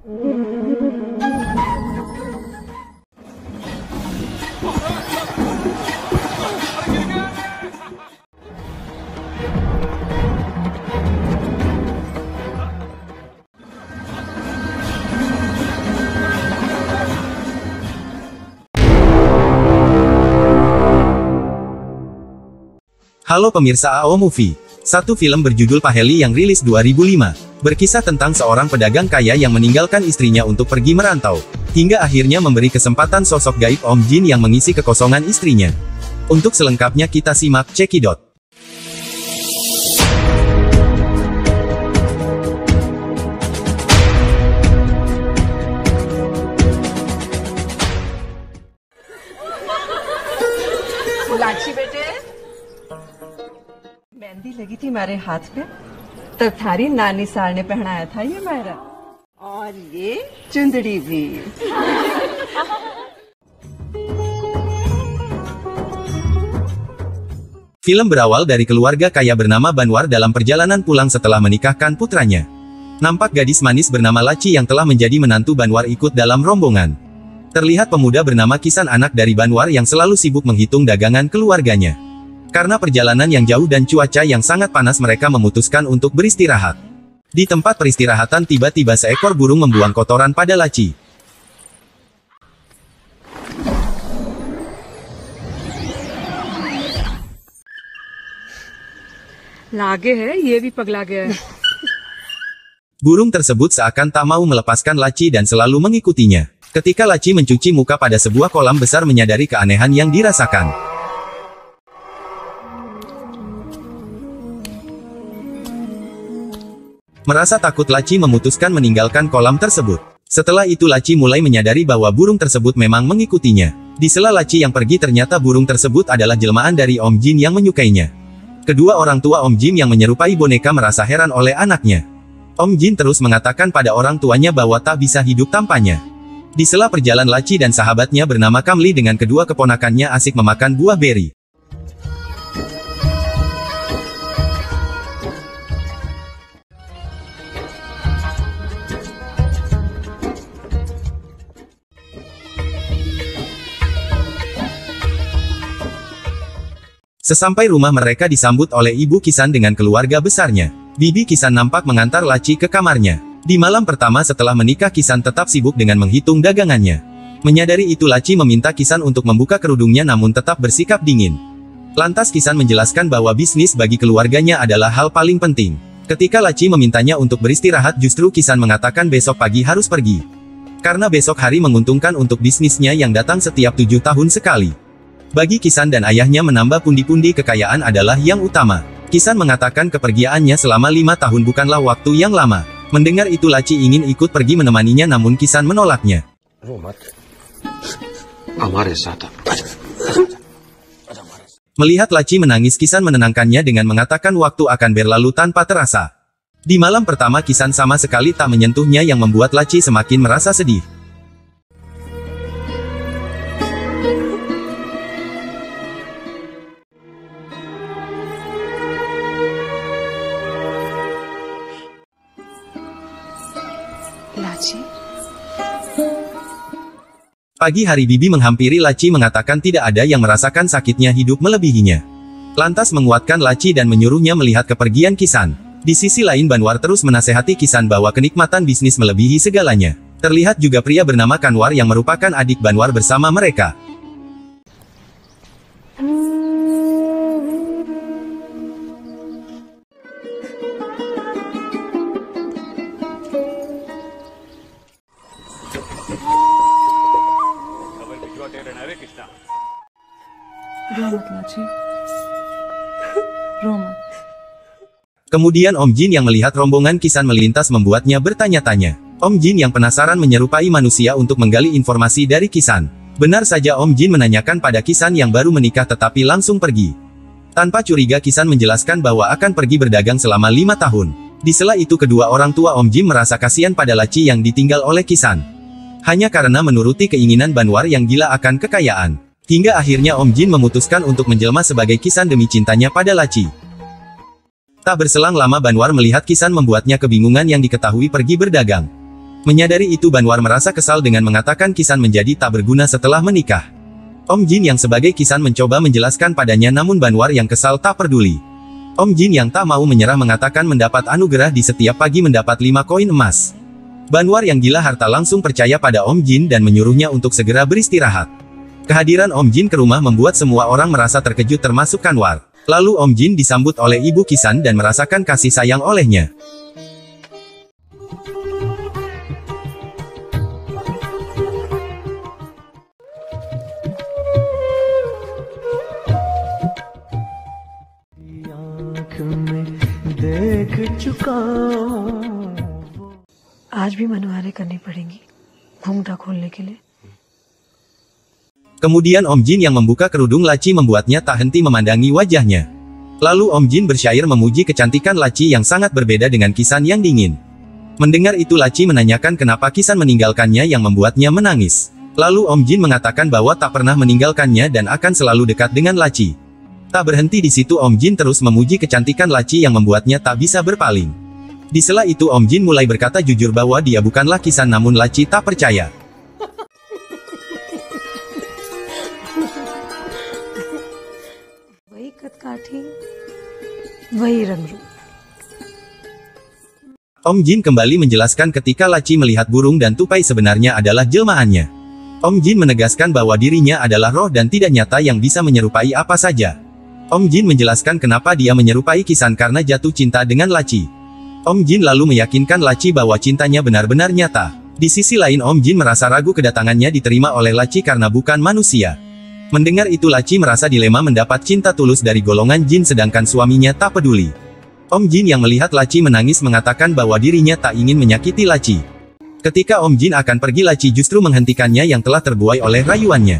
Halo pemirsa AO Movie. Satu film berjudul Paheli yang rilis 2005, berkisah tentang seorang pedagang kaya yang meninggalkan istrinya untuk pergi merantau, hingga akhirnya memberi kesempatan sosok gaib Om Jin yang mengisi kekosongan istrinya. Untuk selengkapnya kita simak Cekidot. लाची बेटे, मेहंदी लगी थी मेरे हाथ पे, तब थारी नानी साल ने पहनाया था ये मेरा, और ये चुंदड़ी भी। Film berawal dari keluarga kaya bernama Banwar dalam perjalanan pulang setelah menikahkan putranya. Nampak gadis manis bernama Laci yang telah menjadi menantu Banwar ikut dalam rombongan. Terlihat pemuda bernama Kisan, anak dari Banwar yang selalu sibuk menghitung dagangan keluarganya. Karena perjalanan yang jauh dan cuaca yang sangat panas, mereka memutuskan untuk beristirahat. Di tempat peristirahatan tiba-tiba seekor burung membuang kotoran pada Laci. लागे है ये भी पगला गया है। Burung tersebut seakan tak mau melepaskan Laci dan selalu mengikutinya. Ketika Laci mencuci muka pada sebuah kolam besar, menyadari keanehan yang dirasakan. Merasa takut, Laci memutuskan meninggalkan kolam tersebut. Setelah itu Laci mulai menyadari bahwa burung tersebut memang mengikutinya. Di sela Laci yang pergi, ternyata burung tersebut adalah jelmaan dari Om Jin yang menyukainya. Kedua orang tua Om Jin yang menyerupai boneka merasa heran oleh anaknya. Om Jin terus mengatakan pada orang tuanya bahwa tak bisa hidup tanpanya. Di sela perjalanan, Laci dan sahabatnya bernama Kamli dengan kedua keponakannya asik memakan buah beri. Sesampai rumah, mereka disambut oleh Ibu Kisan dengan keluarga besarnya. Bibi Kisan nampak mengantar Laci ke kamarnya. Di malam pertama setelah menikah, Kisan tetap sibuk dengan menghitung dagangannya. Menyadari itu, Laci meminta Kisan untuk membuka kerudungnya namun tetap bersikap dingin. Lantas Kisan menjelaskan bahwa bisnis bagi keluarganya adalah hal paling penting. Ketika Laci memintanya untuk beristirahat, justru Kisan mengatakan besok pagi harus pergi. Karena besok hari menguntungkan untuk bisnisnya yang datang setiap 7 tahun sekali. Bagi Kisan dan ayahnya, menambah pundi-pundi kekayaan adalah yang utama. Kisan mengatakan kepergiannya selama 5 tahun bukanlah waktu yang lama. Mendengar itu, Laci ingin ikut pergi menemaninya namun Kisan menolaknya. Melihat Laci menangis, Kisan menenangkannya dengan mengatakan waktu akan berlalu tanpa terasa. Di malam pertama, Kisan sama sekali tak menyentuhnya yang membuat Laci semakin merasa sedih. लाची, Pagi hari, Bibi menghampiri Laci mengatakan tidak ada yang merasakan sakitnya hidup melebihinya. Lantas menguatkan Laci dan menyuruhnya melihat kepergian Kisan. Di sisi lain, Banwar terus menasehati Kisan bahwa kenikmatan bisnis melebihi segalanya. Terlihat juga pria bernama Kanwar yang merupakan adik Banwar bersama mereka. Kemudian Om Jin yang melihat rombongan Kisan melintas membuatnya bertanya-tanya. Om Jin yang penasaran menyerupai manusia untuk menggali informasi dari Kisan. Benar saja, Om Jin menanyakan pada Kisan yang baru menikah tetapi langsung pergi. Tanpa curiga, Kisan menjelaskan bahwa akan pergi berdagang selama 5 tahun. Di sela itu, kedua orang tua Om Jin merasa kasihan pada Laci yang ditinggal oleh Kisan. Hanya karena menuruti keinginan Banwar yang gila akan kekayaan. Hingga akhirnya Om Jin memutuskan untuk menjelma sebagai Kisan demi cintanya pada Laci. Tak berselang lama, Banwar melihat Kisan membuatnya kebingungan yang diketahui pergi berdagang. Menyadari itu Banwar merasa kesal dengan mengatakan Kisan menjadi tak berguna setelah menikah. Om Jin yang sebagai Kisan mencoba menjelaskan padanya namun Banwar yang kesal tak peduli. Om Jin yang tak mau menyerah mengatakan mendapat anugerah di setiap pagi mendapat 5 koin emas. Banwar yang gila harta langsung percaya pada Om Jin dan menyuruhnya untuk segera beristirahat. Kehadiran Om Jin ke rumah membuat semua orang merasa terkejut termasuk Kanwar. Lalu Om Jin disambut oleh Ibu Kisan dan merasakan kasih sayang olehnya. आज भी मनोहारे करनी पड़ेंगी घूंघटा खोलने के लिए. Kemudian Om Jin yang membuka kerudung laci membuatnya tak henti memandangi wajahnya. Lalu Om Jin bersyair memuji kecantikan laci yang sangat berbeda dengan Kisan yang dingin. Mendengar itu laci menanyakan kenapa Kisan meninggalkannya yang membuatnya menangis. Lalu Om Jin mengatakan bahwa tak pernah meninggalkannya dan akan selalu dekat dengan laci. Tak berhenti di situ Om Jin terus memuji kecantikan laci yang membuatnya tak bisa berpaling. Di sela itu Om Jin mulai berkata jujur bahwa dia bukanlah Kisan namun laci tak percaya. वही कदकाठी वही रंग रूप. Om Jin kembali menjelaskan ketika laci melihat burung dan tupai sebenarnya adalah jelmaannya. Om Jin menegaskan bahwa dirinya adalah roh dan tidak nyata yang bisa menyerupai apa saja. Om Jin menjelaskan kenapa dia menyerupai Kisan karena jatuh cinta dengan laci. Om Jin lalu meyakinkan laci bahwa cintanya benar-benar nyata. Di sisi lain Om Jin merasa ragu kedatangannya diterima oleh laci karena bukan manusia. Mendengar itu laci merasa dilema mendapat cinta tulus dari golongan jin sedangkan suaminya tak peduli. Om Jin yang melihat laci menangis mengatakan bahwa dirinya tak ingin menyakiti laci. Ketika Om Jin akan pergi laci justru menghentikannya yang telah terbuai oleh rayuannya.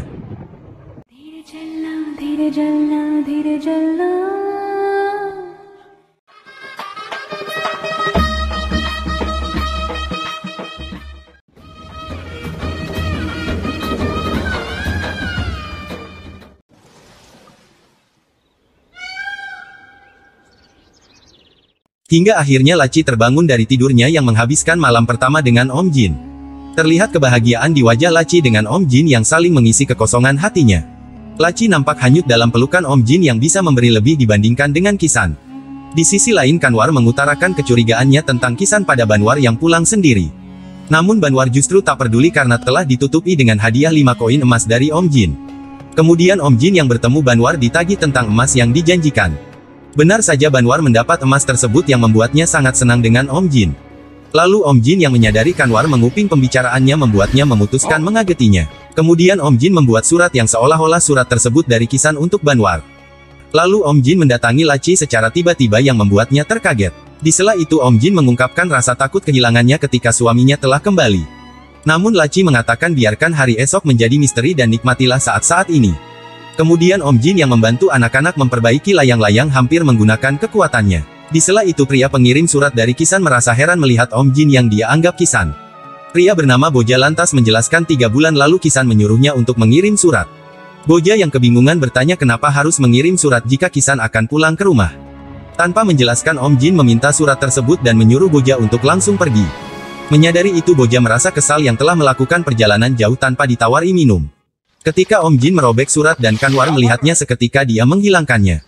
Hingga akhirnya laci terbangun dari tidurnya yang menghabiskan malam pertama dengan Om Jin. Terlihat kebahagiaan di wajah laci dengan Om Jin yang saling mengisi kekosongan hatinya. Laci nampak hanyut dalam pelukan Om Jin yang bisa memberi lebih dibandingkan dengan Kisan. Di sisi lain Kanwar mengutarakan kecurigaannya tentang Kisan pada Banwar yang pulang sendiri. Namun Banwar justru tak peduli karena telah ditutupi dengan hadiah 5 koin emas dari Om Jin. Kemudian Om Jin yang bertemu Banwar ditagih tentang emas yang dijanjikan. Benar saja Banwar mendapat emas tersebut yang membuatnya sangat senang dengan Om Jin. Lalu Om Jin yang menyadari Kanwar menguping pembicaraannya membuatnya memutuskan mengagetinya. Kemudian Om Jin membuat surat yang seolah-olah surat tersebut dari Kisan untuk Banwar. Lalu Om Jin mendatangi laci secara tiba-tiba yang membuatnya terkaget. Di sela itu Om Jin mengungkapkan rasa takut kehilangannya ketika suaminya telah kembali. Namun laci mengatakan biarkan hari esok menjadi misteri dan nikmatilah saat-saat ini. Kemudian Om Jin yang membantu anak-anak memperbaiki layang-layang hampir menggunakan kekuatannya. Di sela itu pria pengirim surat dari Kisan merasa heran melihat Om Jin yang dia anggap Kisan. Pria bernama Boja lantas menjelaskan 3 bulan lalu Kisan menyuruhnya untuk mengirim surat. Boja yang kebingungan bertanya kenapa harus mengirim surat jika Kisan akan pulang ke rumah. Tanpa menjelaskan Om Jin meminta surat tersebut dan menyuruh Boja untuk langsung pergi. Menyadari itu Boja merasa kesal yang telah melakukan perjalanan jauh tanpa ditawari minum. Ketika Om Jin merobek surat dan Kanwar melihatnya seketika dia menghilangkannya.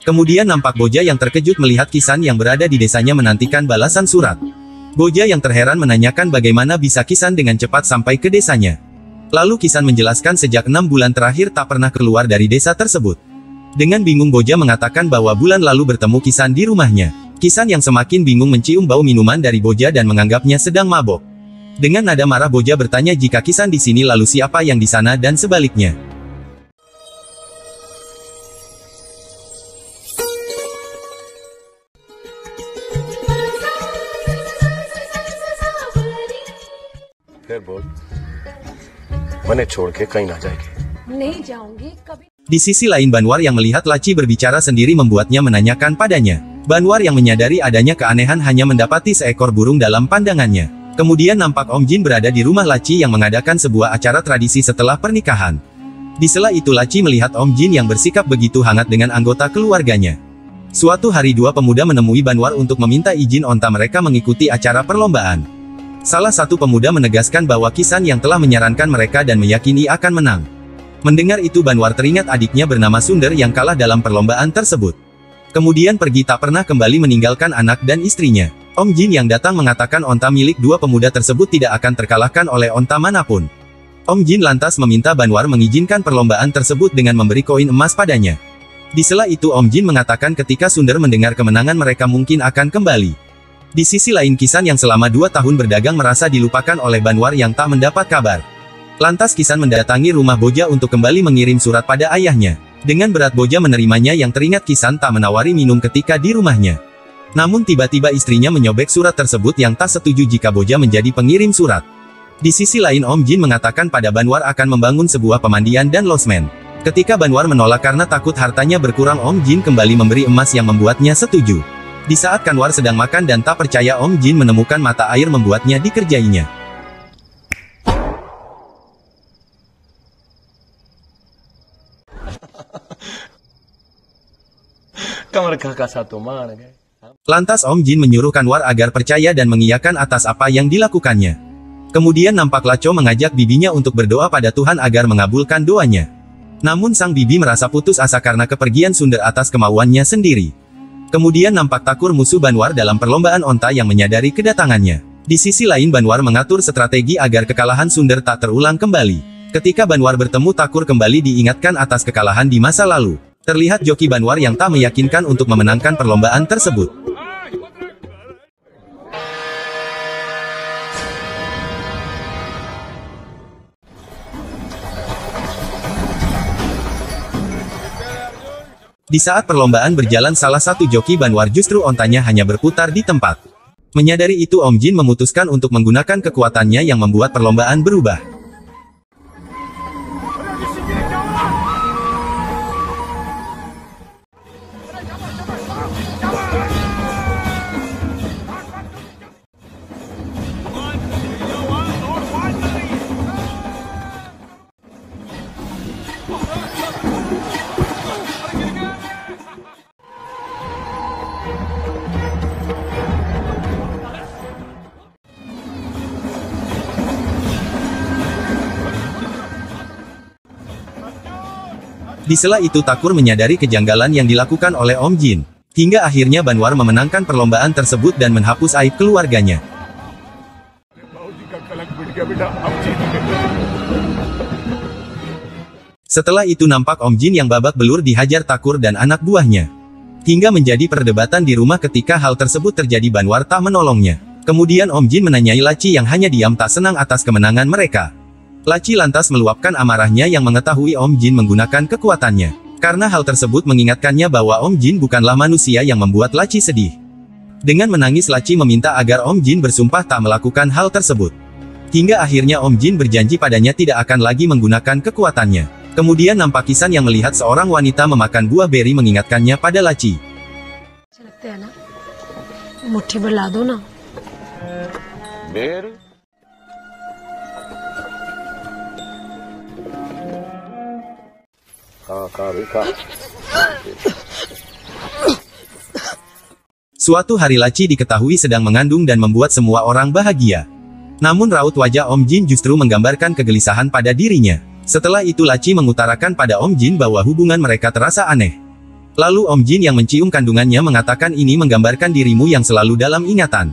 Kemudian nampak Boja yang terkejut melihat Kisan yang berada di desanya menantikan balasan surat. Boja yang terheran menanyakan bagaimana bisa Kisan dengan cepat sampai ke desanya. Lalu Kisan menjelaskan sejak 6 bulan terakhir tak pernah keluar dari desa tersebut. Dengan bingung Boja mengatakan bahwa bulan lalu bertemu Kisan di rumahnya. Kisan yang semakin bingung mencium bau minuman dari Boja dan menganggapnya sedang mabok. Dengan nada marah Boja bertanya jika Kisan di sini lalu siapa yang di sana dan sebaliknya. Di sisi lain Banwar yang melihat laci berbicara sendiri membuatnya menanyakan padanya. Banwar yang menyadari adanya keanehan hanya mendapati seekor burung dalam pandangannya. Kemudian nampak Om Jin berada di rumah laci yang mengadakan sebuah acara tradisi setelah pernikahan. Di sela itu laci melihat Om Jin yang bersikap begitu hangat dengan anggota keluarganya. Suatu hari dua pemuda menemui Banwar untuk meminta izin onta mereka mengikuti acara perlombaan. Salah satu pemuda menegaskan bahwa Kisan yang telah menyarankan mereka dan meyakini akan menang. Mendengar itu Banwar teringat adiknya bernama Sunder yang kalah dalam perlombaan tersebut. Kemudian pergi tak pernah kembali meninggalkan anak dan istrinya. Om Jin yang datang mengatakan onta milik dua pemuda tersebut tidak akan terkalahkan oleh onta manapun. Om Jin lantas meminta Banwar mengizinkan perlombaan tersebut dengan memberi koin emas padanya. Di sela itu Om Jin mengatakan ketika Sunder mendengar kemenangan mereka mungkin akan kembali. Di sisi lain Kisan yang selama 2 tahun berdagang merasa dilupakan oleh Banwar yang tak mendapat kabar. Lantas Kisan mendatangi rumah Boja untuk kembali mengirim surat pada ayahnya. Dengan berat Boja menerimanya yang teringat Kisan tak menawari minum ketika di rumahnya. Namun tiba-tiba istrinya menyobek surat tersebut yang tak setuju jika Boja menjadi pengirim surat. Di sisi lain Om Jin mengatakan pada Banwar akan membangun sebuah pemandian dan losmen. Ketika Banwar menolak karena takut hartanya berkurang Om Jin kembali memberi emas yang membuatnya setuju. Di saat Kanwar sedang makan dan tak percaya Om Jin menemukan mata air membuatnya dikerjainya. Lantas Om Jin menyuruh Kanwar agar percaya dan mengiyakan atas apa yang dilakukannya. Kemudian nampak Laco mengajak bibinya untuk berdoa pada Tuhan agar mengabulkan doanya. Namun sang bibi merasa putus asa karena kepergian Sunder atas kemauannya sendiri. Kemudian nampak Takur musuh Banwar dalam perlombaan onta yang menyadari kedatangannya. Di sisi lain Banwar mengatur strategi agar kekalahan Sunder tak terulang kembali. Ketika Banwar bertemu Takur kembali diingatkan atas kekalahan di masa lalu. Terlihat joki Banwar yang tak meyakinkan untuk memenangkan perlombaan tersebut. Di saat perlombaan berjalan salah satu joki Banwar justru ontanya hanya berputar di tempat. Menyadari itu Om Jin memutuskan untuk menggunakan kekuatannya yang membuat perlombaan berubah. Di sela itu Takur menyadari kejanggalan yang dilakukan oleh Om Jin. Hingga akhirnya Banwar memenangkan perlombaan tersebut dan menghapus aib keluarganya. Setelah itu nampak Om Jin yang babak belur dihajar Takur dan anak buahnya. Hingga menjadi perdebatan di rumah ketika hal tersebut terjadi Banwar tak menolongnya. Kemudian Om Jin menanyai Laci yang hanya diam tak senang atas kemenangan mereka. Laci lantas meluapkan amarahnya yang mengetahui Om Jin menggunakan kekuatannya. Karena hal tersebut mengingatkannya bahwa Om Jin bukanlah manusia yang membuat Laci sedih. Dengan menangis Laci meminta agar Om Jin bersumpah tak melakukan hal tersebut. Hingga akhirnya Om Jin berjanji padanya tidak akan lagi menggunakan kekuatannya. Kemudian nampak Kisan yang melihat seorang wanita memakan buah beri mengingatkannya pada Laci. Suatu hari Laci diketahui sedang mengandung dan membuat semua orang bahagia. Namun raut wajah Om Jin justru menggambarkan kegelisahan pada dirinya. Setelah itu Laci mengutarakan pada Om Jin bahwa hubungan mereka terasa aneh. Lalu Om Jin yang mencium kandungannya mengatakan ini menggambarkan dirimu yang selalu dalam ingatan.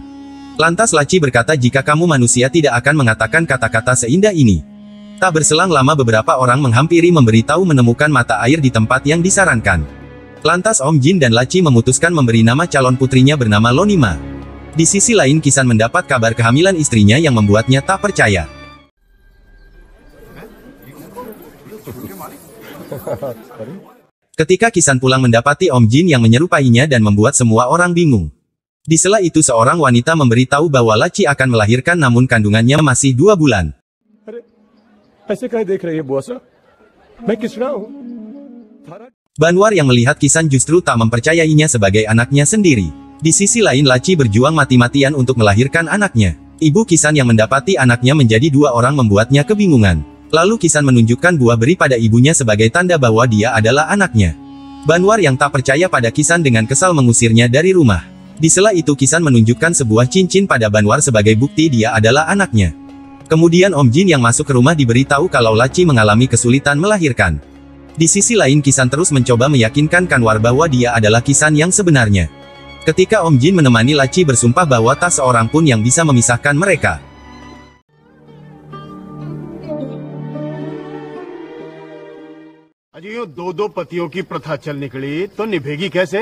Lantas Laci berkata jika kamu manusia tidak akan mengatakan kata-kata seindah ini. Tak berselang lama beberapa orang menghampiri memberitahu menemukan mata air di tempat yang disarankan. Lantas Om Jin dan Laci memutuskan memberi nama calon putrinya bernama Lonima. Di sisi lain Kisan mendapat kabar kehamilan istrinya yang membuatnya tak percaya. Ketika Kisan pulang mendapati Om Jin yang menyerupainya dan membuat semua orang bingung. Di sela itu seorang wanita memberitahu bahwa Laci akan melahirkan namun kandungannya masih 2 bulan. Banwar yang melihat Kisan justru tak mempercayainya sebagai anaknya sendiri. Di sisi lain Laci berjuang mati-matian untuk melahirkan anaknya. Ibu Kisan yang mendapati anaknya menjadi 2 orang membuatnya kebingungan. Lalu Kisan menunjukkan buah beri pada ibunya sebagai tanda bahwa dia adalah anaknya. Banwar yang tak percaya pada Kisan dengan kesal mengusirnya dari rumah. Di sela itu Kisan menunjukkan sebuah cincin pada Banwar sebagai bukti dia adalah anaknya. Kemudian Om Jin yang masuk ke rumah diberitahu kalau Laci mengalami kesulitan melahirkan. Di sisi lain Kisan terus mencoba meyakinkan Kanwar bahwa dia adalah Kisan yang sebenarnya. Ketika Om Jin menemani Laci bersumpah bahwa tak seorang pun yang bisa memisahkan mereka. दो पतियों की प्रथा चल निकली तो निभेगी कैसे?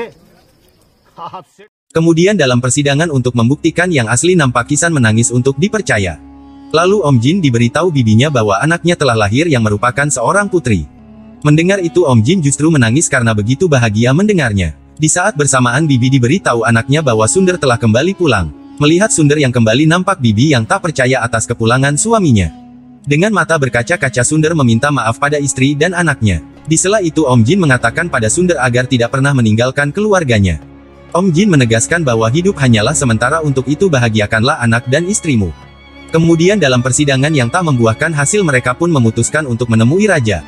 Kemudian dalam persidangan untuk membuktikan yang asli nampak Kisan menangis untuk dipercaya. Lalu Om Jin diberitahu bibinya bahwa anaknya telah lahir yang merupakan seorang putri. Mendengar itu Om Jin justru menangis karena begitu bahagia mendengarnya. Di saat bersamaan bibi diberitahu anaknya bahwa Sunder telah kembali pulang. Melihat Sunder yang kembali nampak bibi yang tak percaya atas kepulangan suaminya. Dengan mata berkaca-kaca Sunder meminta maaf pada istri dan anaknya. Di sela itu Om Jin mengatakan pada Sunder agar tidak pernah meninggalkan keluarganya. Om Jin menegaskan bahwa hidup hanyalah sementara, untuk itu bahagiakanlah anak dan istrimu. Kemudian dalam persidangan yang tak membuahkan hasil mereka pun memutuskan untuk menemui raja.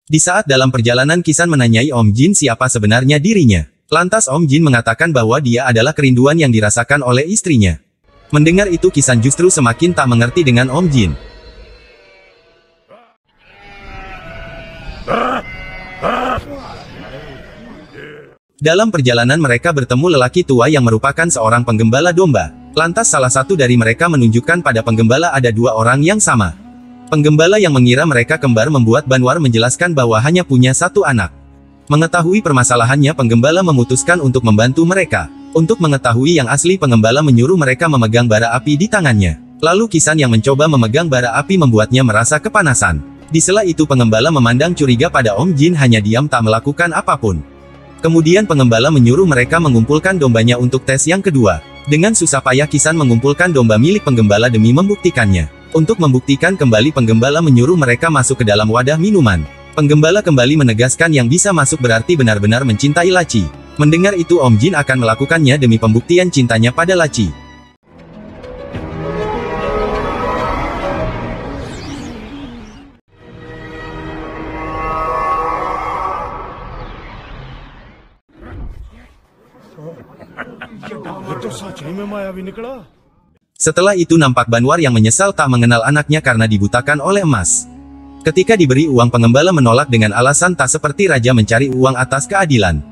Di saat dalam perjalanan Kisan menanyai Om Jin siapa sebenarnya dirinya. Lantas Om Jin mengatakan bahwa dia adalah kerinduan yang dirasakan oleh istrinya. Mendengar itu Kisan justru semakin tak mengerti dengan Om Jin. Dalam perjalanan mereka bertemu lelaki tua yang merupakan seorang penggembala domba. Lantas salah satu dari mereka menunjukkan pada penggembala ada dua orang yang sama. Penggembala yang mengira mereka kembar membuat Banwar menjelaskan bahwa hanya punya satu anak. Mengetahui permasalahannya penggembala memutuskan untuk membantu mereka. Untuk mengetahui yang asli penggembala menyuruh mereka memegang bara api di tangannya. Lalu Kisan yang mencoba memegang bara api membuatnya merasa kepanasan. Di sela itu penggembala memandang curiga pada Om Jin hanya diam tak melakukan apapun. Kemudian penggembala menyuruh mereka mengumpulkan dombanya untuk tes yang kedua. Dengan susah payah Kisan mengumpulkan domba milik penggembala demi membuktikannya. Untuk membuktikan kembali penggembala menyuruh mereka masuk ke dalam wadah minuman. Penggembala kembali menegaskan yang bisa masuk berarti benar-benar mencintai Laci. Mendengar itu Om Jin akan melakukannya demi pembuktian cintanya pada Laci. Setelah itu nampak Banwar yang menyesal tak mengenal anaknya karena dibutakan oleh emas. Ketika diberi uang penggembala menolak dengan alasan tak seperti raja mencari uang atas keadilan.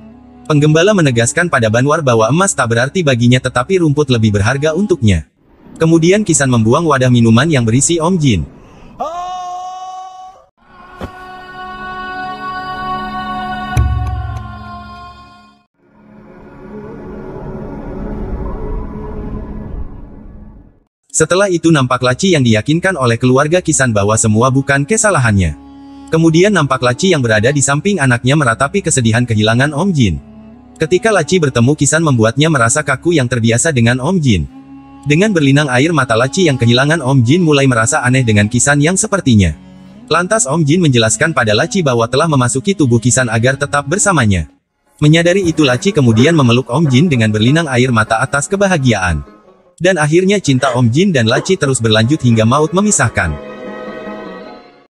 Penggembala menegaskan pada Banwar bahwa emas tak berarti baginya tetapi rumput lebih berharga untuknya. Kemudian Kisan membuang wadah minuman yang berisi Om Jin. Setelah itu nampak Laci yang diyakinkan oleh keluarga Kisan bahwa semua bukan kesalahannya. Kemudian nampak Laci yang berada di samping anaknya meratapi kesedihan kehilangan Om Jin. Ketika Laci bertemu Kisan membuatnya merasa kaku yang terbiasa dengan Om Jin. Dengan berlinang air mata Laci yang kehilangan Om Jin mulai merasa aneh dengan Kisan yang sepertinya. Lantas Om Jin menjelaskan pada Laci bahwa telah memasuki tubuh Kisan agar tetap bersamanya. Menyadari itu Laci kemudian memeluk Om Jin dengan berlinang air mata atas kebahagiaan. Dan akhirnya cinta Om Jin dan Laci terus berlanjut hingga maut memisahkan.